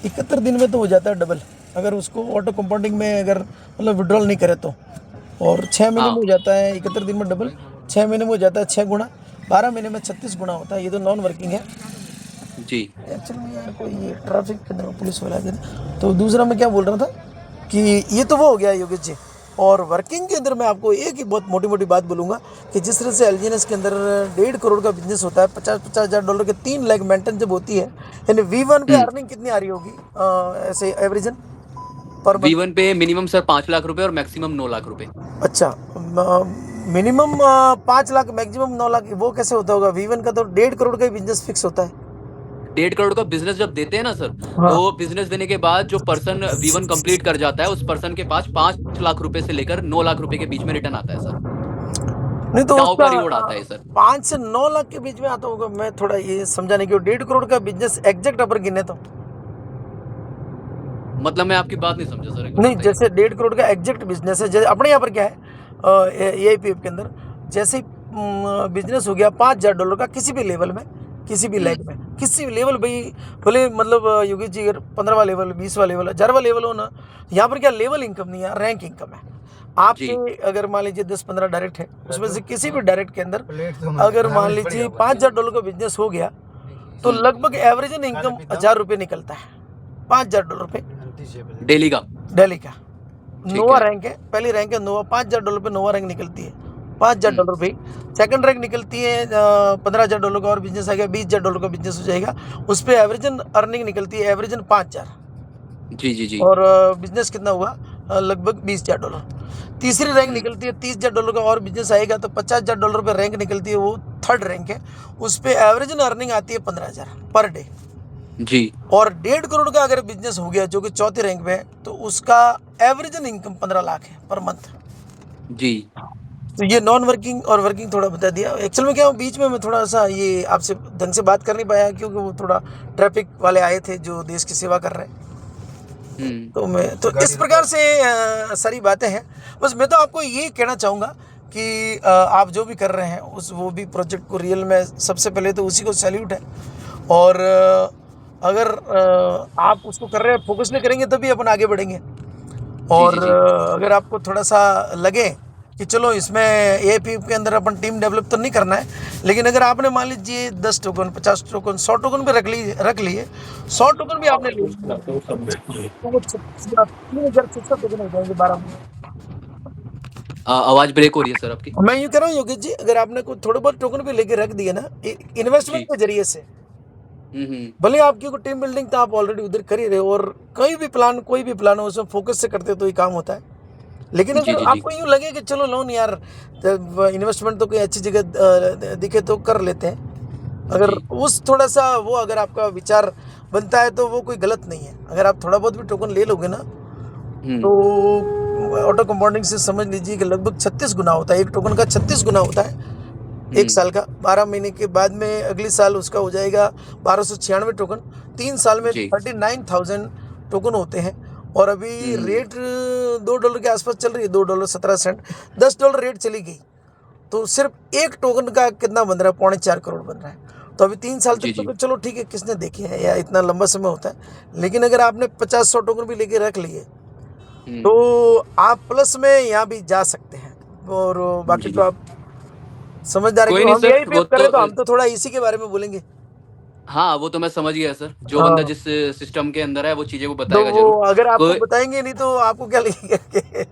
71 दिन में तो हो जाता है डबल, अगर उसको ऑटो कंपाउंडिंग में अगर मतलब विड्रॉल नहीं करे तो, और 6 महीने में हाँ हो जाता है 71 दिन में डबल, 6 महीने में हो जाता है 6 गुना, 12 महीने में 36 गुना होता है। ये तो नॉन वर्किंग है। जी। एक्चुअली में यार कोई ये ट्रैफिक के अंदर पुलिस वाला है। तो दूसरा मैं क्या बोल रहा था कि ये तो वो हो गया योगेश जी, और वर्किंग के अंदर मैं आपको एक ही बहुत मोटी मोटी बात बोलूँगा कि जिस तरह से एलजीएनएस के अंदर 1.5 करोड़ का बिजनेस होता है, 50,000 के 3 लाख मेंटेन जब होती है, यानी V1 पे हम्म। अर्निंग कितनी आ रही होगी ऐसे एवरेजन पर मंथ? V1 पे मिनिमम सर 5 लाख रुपए और मैक्सिमम 9 लाख रुपए। अच्छा, मिनिमम 5 लाख, मैक्सिमम 9 लाख, वो कैसे होता होगा? V1 का तो 1.5 करोड़ का ही बिजनेस फिक्स होता है। 1.5 करोड़ का बिजनेस जब देते हैं ना सर, हाँ, तो बिजनेस देने के बाद जो पर्सन V1 कंप्लीट कर जाता है उस पर्सन के पास 5 लाख रुपए से लेकर 9 लाख रुपए के बीच में रिटर्न आता है सर। नहीं तो दाव उसका का रिवॉर्ड आता है सर। 5 से 9 लाख के बीच में आता होगा। मैं थोड़ा ये समझा नहीं कि 1.5 करोड़ का बिजनेस एग्जैक्ट अपर गिने तो। मतलब मैं आपकी बात नहीं समझा सर, एक बार नहीं, बताइए। जैसे 1.5 करोड़ का एग्जैक्ट बिजनेस है, जैसे अपने यहाँ पर क्या है एआईपीएफ के अंदर, जैसे बिजनेस हो गया $5,000 का किसी भी लेवल में, किसी भी हम्म। लैग में, किसी भी लेवल भाई, भले मतलब योगेश जी अगर 15वां लेवल, 20वां लेवल, 1000वां लेवल हो ना, यहाँ पर क्या लेवल इनकम नहीं है, रैंक इनकम है। जी। आपके अगर मान लीजिए 10-15 डायरेक्ट है, उसमें से किसी भी डायरेक्ट के अंदर अगर मान लीजिए $5,000 का बिजनेस हो गया, तो हम्म। लगभग एवरेज इनकम $1,000 निकलता है, $5,000 पे डेली का। दिल्ली का। ठीक नोवा है। रैंक है, पहली रैंक है नोवा, $5,000 पे नोवा रैंक निकलती है, $5,000 हम्म। पे। सेकंड रैंक निकलती है $15,000 का, और बिजनेस आ गया $20,000 का बिजनेस हो जाएगा, उस पर एवरेजन अर्निंग निकलती है एवरेजन 5,000, जी जी जी। और बिजनेस कितना हुआ लगभग $20,000। तीसरी रैंक हम्म। निकलती है $30,000 का, और बिजनेस आएगा तो $50,000 पे रैंक निकलती है, वो थर्ड रैंक है, उस पर एवरेजन अर्निंग आती है 15,000 पर डे। जी। और 1.5 करोड़ का अगर बिजनेस हो गया जो कि चौथी रैंक पे है, तो उसका एवरेजन इनकम 15 लाख है पर मंथ। जी। तो ये नॉन वर्किंग और वर्किंग थोड़ा बता दिया। एक्चुअल में क्या हुआ, बीच में मैं थोड़ा सा ये आपसे ढंग से बात कर नहीं पाया, क्योंकि वो थोड़ा ट्रैफिक वाले आए थे जो देश की सेवा कर रहे हैं। हम्म। तो मैं तो इस प्रकार से सारी बातें हैं। बस मैं तो आपको ये कहना चाहूँगा कि आप जो भी कर रहे हैं उस वो भी प्रोजेक्ट को रियल में सबसे पहले तो उसी को सैल्यूट है, और अगर आप उसको कर रहे हैं, फोकसली करेंगे तभी अपन आगे बढ़ेंगे। जी और जी जी। अगर आपको थोड़ा सा लगे कि चलो इसमें एपी के अंदर अपन टीम डेवलप तो नहीं करना है, लेकिन अगर आपने मान लीजिए 10 टोकन, 50 टोकन, 100 टोकन भी रख लिए 100 टोकन भी आपने ले लिए, तो वो 3600 टोकन हो जाएंगे 12 में। आवाज ब्रेक हो रही है सर आपकी। मैं यूँ कह रहा हूँ योगेश जी, अगर आपने कोई थोड़े बहुत टोकन भी लेके रख दिए ना इन्वेस्टमेंट जी। के जरिए से, हम्म। भले आपकी कोई टीम बिल्डिंग तो आप ऑलरेडी उधर कर ही रहे हो, और कोई भी प्लान हो उसमें फोकस से करते तो ही काम होता है। लेकिन जी अगर जी जी। आपको यूँ लगे कि चलो लोन यार इन्वेस्टमेंट तो कोई अच्छी जगह दिखे तो कर लेते हैं, अगर जी। उस थोड़ा सा वो अगर आपका विचार बनता है तो वो कोई गलत नहीं है। अगर आप थोड़ा बहुत भी टोकन ले लोगे ना तो ऑटो कंपाउंडिंग से समझ लीजिए कि लगभग 36 गुना होता है, एक टोकन का 36 गुना होता है एक साल का। 12 महीने के बाद में अगले साल उसका हो जाएगा 1296 टोकन, 3 साल में जी। 39,000 टोकन होते हैं। और अभी रेट $2 के आसपास चल रही है, $2.17, $10 रेट चली गई तो सिर्फ एक टोकन का कितना बन रहा है, 4.25 करोड़ बन रहा है। तो अभी 3 साल जी तक जी। तो चलो ठीक है, किसने देखे है या इतना लंबा समय होता है। लेकिन अगर आपने 50-100 टोकन भी लेके रख लिए तो आप प्लस में यहाँ भी जा सकते हैं। और बाकी जी तो जी। आप समझदार है कि कोई नहीं हम सर, यही पे वो करें तो तो हम तो थोड़ा इसी के बारे में बोलेंगे। हाँ, वो तो मैं समझ गया सर। जो बंदा हाँ, जिस सिस्टम के अंदर है वो चीजें वो तो बताएगा वो जरूर। अगर आपको कोई बताएंगे नहीं तो आपको क्या लगेगा कि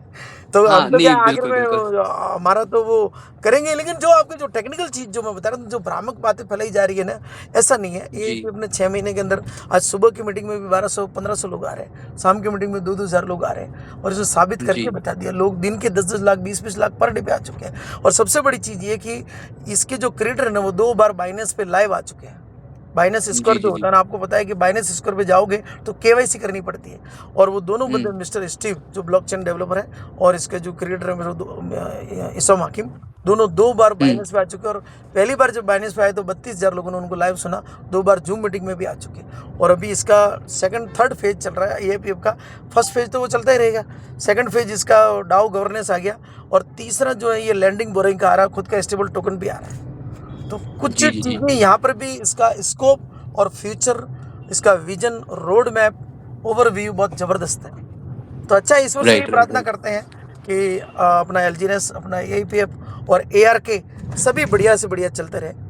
तो हम हाँ, तो क्या नहीं आखिर बिल्कुल में बिल्कुल। हमारा तो वो करेंगे। लेकिन जो आपकी जो टेक्निकल चीज जो मैं बता रहा हूँ, जो भ्रामक बातें फैलाई जा रही है ना, ऐसा नहीं है। ये जी कि अपने 6 महीने के अंदर आज सुबह की मीटिंग में भी 1200-1500 लोग आ रहे हैं, शाम की मीटिंग में 2-2 हज़ार लोग आ रहे हैं, और इसे साबित करके जी बता दिया। लोग दिन के 10-10 लाख, 20-20 लाख पर डे पे आ चुके हैं। और सबसे बड़ी चीज ये कि इसके जो क्रिएटर है ना वो 2 बार बाइनेंस पे लाइव आ चुके हैं। बाइनेंस स्क्वायर जी जो जी। होता जी है ना, आपको पता है कि बाइनेंस स्क्वायर पे जाओगे तो केवाईसी करनी पड़ती है। और वो दोनों बंदे, हम्म। मिस्टर स्टीव जो ब्लॉकचेन डेवलपर है और इसके जो क्रिएटर है मेरे इसाम हाकिम, दोनों 2 बार बाइनेंस पे आ चुके हैं। और पहली बार जब बाइनेंस पे आए तो 32,000 लोगों ने उनको लाइव सुना, 2 बार जूम मीटिंग में भी आ चुके हैं। और अभी इसका सेकंड थर्ड फेज चल रहा है एपीएफ का। फर्स्ट फेज तो वो चलता ही रहेगा, सेकंड फेज इसका डाउ गवर्नेंस आ गया, और तीसरा जो है ये लैंडिंग बोरिंग का आ रहा है, खुद का स्टेबल टोकन भी आ रहा है। तो कुछ जी जी जी। चीज़ें यहाँ पर भी इसका स्कोप और फ्यूचर, इसका विजन, रोड मैप, ओवरव्यू बहुत ज़बरदस्त है। तो अच्छा, ईश्वर से यही राइट राइट प्रार्थना राइट। करते हैं कि अपना एलजीएनएस, अपना एपीएफ और एआरके सभी बढ़िया से बढ़िया चलते रहे।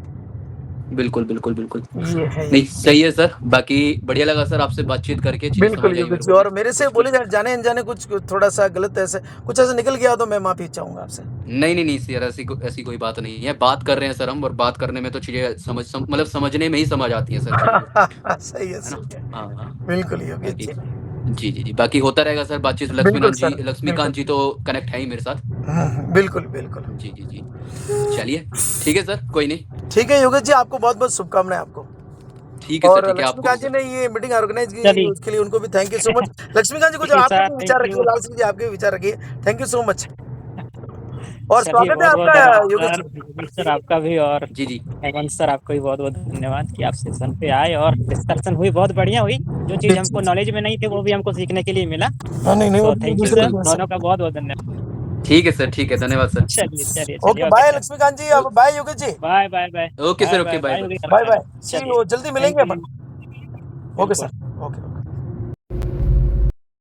बिल्कुल बिल्कुल बिल्कुल। ये है नहीं ये। सही है सर, बाकी बढ़िया लगा सर आपसे बातचीत करके, चीजें बिल्कुल समझ आई योगेश मेरे जी, को भी और मेरे से कुछ बोले कुछ। जाने अनजाने कुछ थोड़ा सा गलत ऐसे कुछ ऐसा निकल गया तो मैं माफ़ी चाहूँगा आपसे। नहीं नहीं नहीं सर, ऐसी कोई बात नहीं है। बात कर रहे हैं सर हम, और बात करने में तो चीजें मतलब समझने में ही समझ आती हैं सर चीजें, सही है, है ना। सही है। हाँ हाँ। बिल्कुल योगेश बाकी जी। जी जी जी, बाकी होता रहेगा सर बातचीत। बिल्कुल लक्ष्मीकांत जी, सर, लक्ष्मीकांत बिल्कुल। जी तो कनेक्ट है ही मेरे साथ। बिल्कुल, बिल्कुल। जी जी जी। चलिए ठीक है सर, कोई नहीं। ठीक है योगेश जी, आपको बहुत-बहुत शुभकामनाएँ आपको। ठीक है सर, और ठीक है आपको भी लक्ष्मीकांत जी सर। ने ये मीटिंग ऑर्गेनाइज की, चलिए उसके लिए उनको भी thank you so much. Laxmikant ji, कुछ ठीक है आपके सर, भी थैंक विचार रखिए, यू। लाल सिंह जी आपके भी विचार रखिए। Thank you so much. और चलिए स्वागत है बहुत बहुत आपका धन्यवाद योगेश सर, जी। योगेश सर आपका भी, और जी जी। हेमंत सर आपको भी बहुत बहुत धन्यवाद कि आप सेशन पे आए और डिस्कशन हुई, बहुत बढ़िया हुई। जो चीज़ जी, हमको जी। नॉलेज में नहीं थी वो भी हमको सीखने के लिए मिला। हाँ, नहीं, नहीं, वो तो तो थैंक यू दूसरे सर, को बिल्कुल। भी दोनों का बहुत बहुत धन्यवाद। ठीक है सर, ठीक है, धन्यवाद सर। चलिए चलिए ओके, चलिए, okay bye sir. Laxmikant ji, अब bye Yogesh ji. Bye bye bye. Okay sir, bye okay, bye bye bye bye. Yogesh bye sir. Bye, see चलिए, यू, जल्दी थैंक मिलेंगे यू। अपन। ओके बिल्कुल। Sir, okay.